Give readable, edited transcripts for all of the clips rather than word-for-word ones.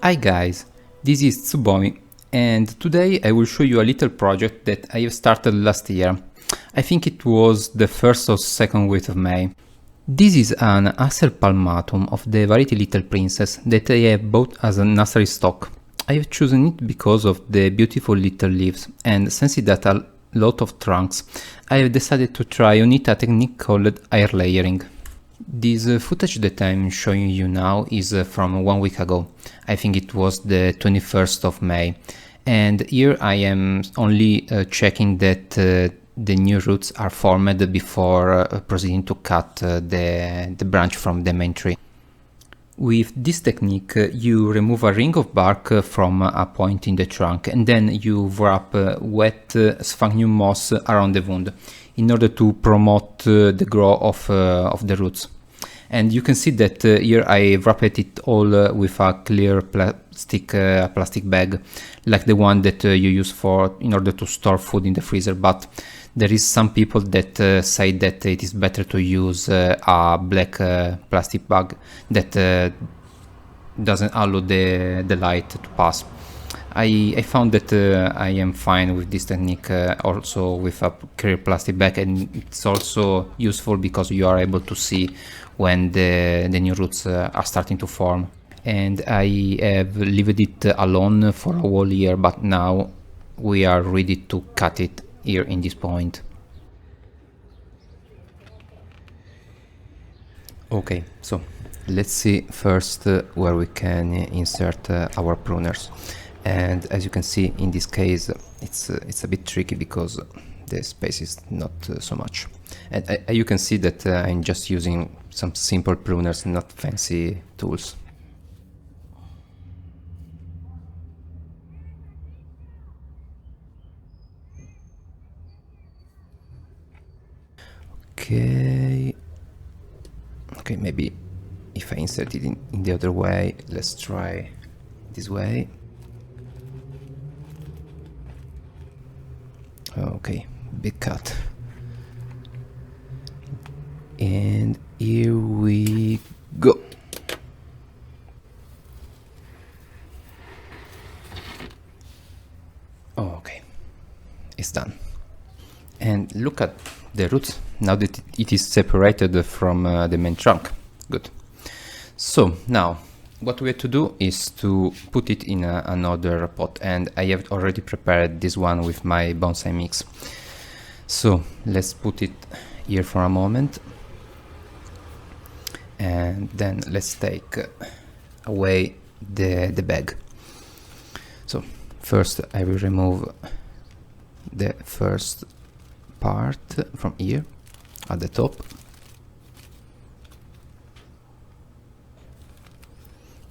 Hi guys, this is Tsubomi, and today I will show you a little project that I have started last year. I think it was the 1st or 2nd week of May. This is an Acer palmatum of the variety Little Princess that I have bought as a nursery stock. I have chosen it because of the beautiful little leaves, and since it has a lot of trunks, I have decided to try on it a technique called air layering. This footage that I'm showing you now is from 1 week ago. I think it was the 21st of May. And here I am only checking that the new roots are formed before proceeding to cut the branch from the main tree. With this technique, you remove a ring of bark from a point in the trunk and then you wrap wet sphagnum moss around the wound in order to promote the growth of the roots. And you can see that here I wrapped it all with a clear plastic bag, like the one that you use in order to store food in the freezer. But there is some people that say that it is better to use a black plastic bag that doesn't allow the light to pass. I found that I am fine with this technique also with a clear plastic bag, and it's also useful because you are able to see when the new roots are starting to form. And I have left it alone for a whole year, but now we are ready to cut it here in this point. Okay, so let's see first where we can insert our pruners. And as you can see, in this case it's a bit tricky because the space is not so much, and you can see that I'm just using some simple pruners, not fancy tools. Okay, maybe if I insert it in the other way. Let's try this way. Okay, big cut. And here we go. Okay, it's done. And look at the roots now that it is separated from the main trunk. Good. So now what we have to do is to put it in another pot, and I have already prepared this one with my bonsai mix. So let's put it here for a moment, and then let's take away the bag. So first I will remove the first part from here at the top.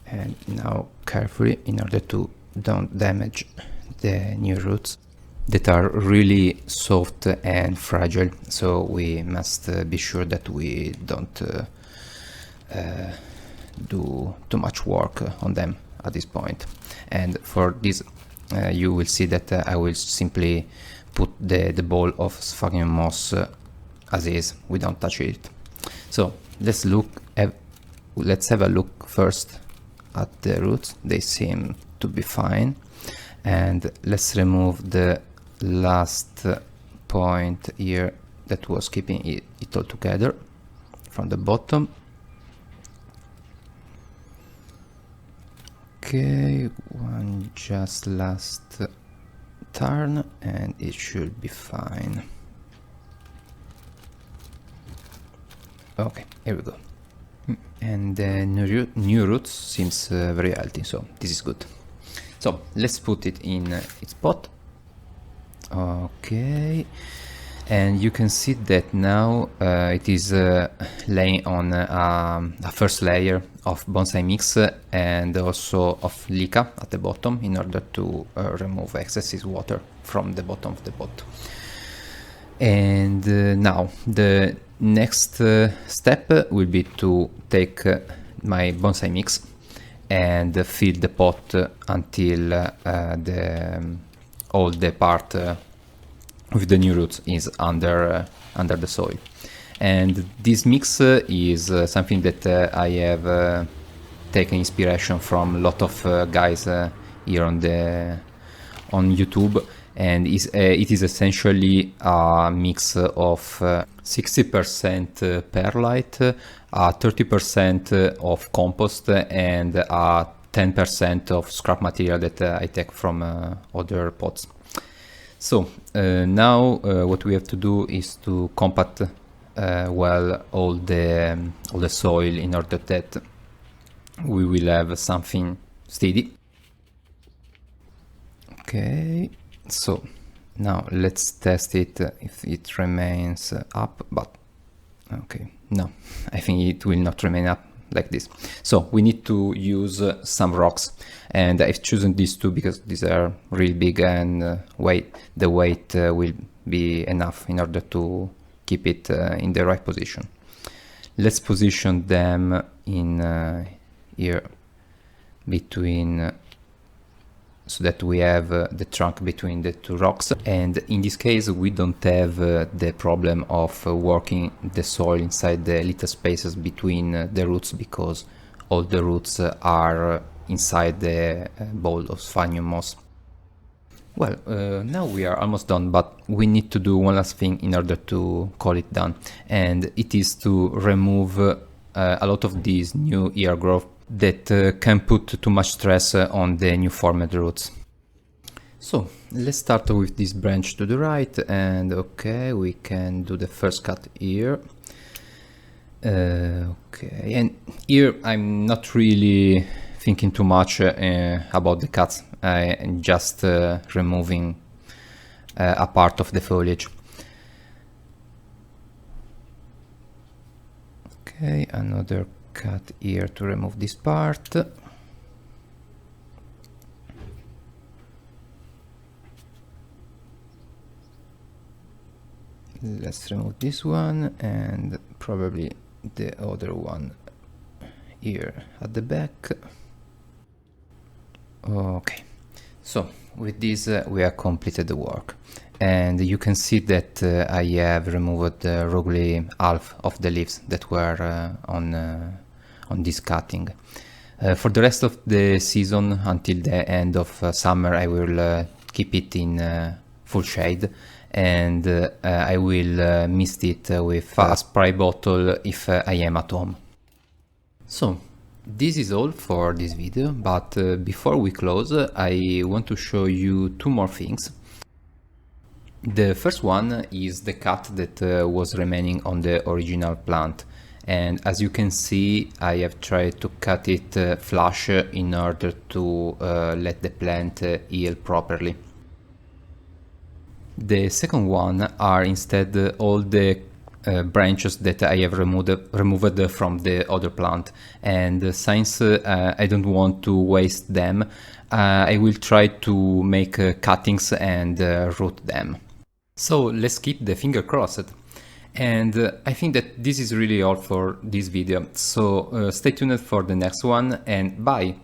And now carefully, in order to don't damage the new roots that are really soft and fragile, so we must be sure that we don't do too much work on them at this point. And for this you will see that I will simply put the ball of sphagnum moss as is. We don't touch it. So let's have a look first at the roots. They seem to be fine, and let's remove the last point here that was keeping it all together from the bottom. Okay, one just last turn and it should be fine. Okay, here we go. And the new roots seems very healthy, so this is good. So let's put it in its pot. Okay, and you can see that now it is laying on a first layer of bonsai mix and also of leca at the bottom in order to remove excessive water from the bottom of the pot. And now the next step will be to take my bonsai mix and fill the pot until all the part with the new roots is under the soil. And this mix is something that I have taken inspiration from a lot of guys here on YouTube, and it is essentially a mix of 60% perlite, 30% of compost, and 10% of scrap material that I take from other pots. So now what we have to do is to compact well all the soil in order that we will have something steady. Okay, so now let's test it if it remains up, but okay, no, I think it will not remain up like this. So we need to use some rocks, and I've chosen these two because these are really big, and the weight will be enough in order to keep it in the right position. Let's position them in here between, so that we have the trunk between the two rocks. And in this case we don't have the problem of working the soil inside the little spaces between the roots, because all the roots are inside the bowl of sphagnum moss. Well, now we are almost done, but we need to do one last thing in order to call it done, and it is to remove a lot of these new ear growth that can put too much stress on the new formed roots. So let's start with this branch to the right, and okay, we can do the first cut here. Okay, and here I'm not really thinking too much about the cuts. I'm just removing a part of the foliage. Okay, another cut here to remove this part. Let's remove this one, and probably the other one here at the back. Okay, so with this we have completed the work, and you can see that I have removed roughly half of the leaves that were on this cutting. For the rest of the season, until the end of summer, I will keep it in full shade, and I will mist it with a spray bottle if I am at home. So this is all for this video, but before we close, I want to show you two more things. The first one is the cut that was remaining on the original plant, and as you can see, I have tried to cut it flush in order to let the plant heal properly. The second one are instead all the branches that I have removed from the other plant, and since I don't want to waste them, I will try to make cuttings and root them. So let's keep the finger crossed. And I think that this is really all for this video, so stay tuned for the next one, and bye!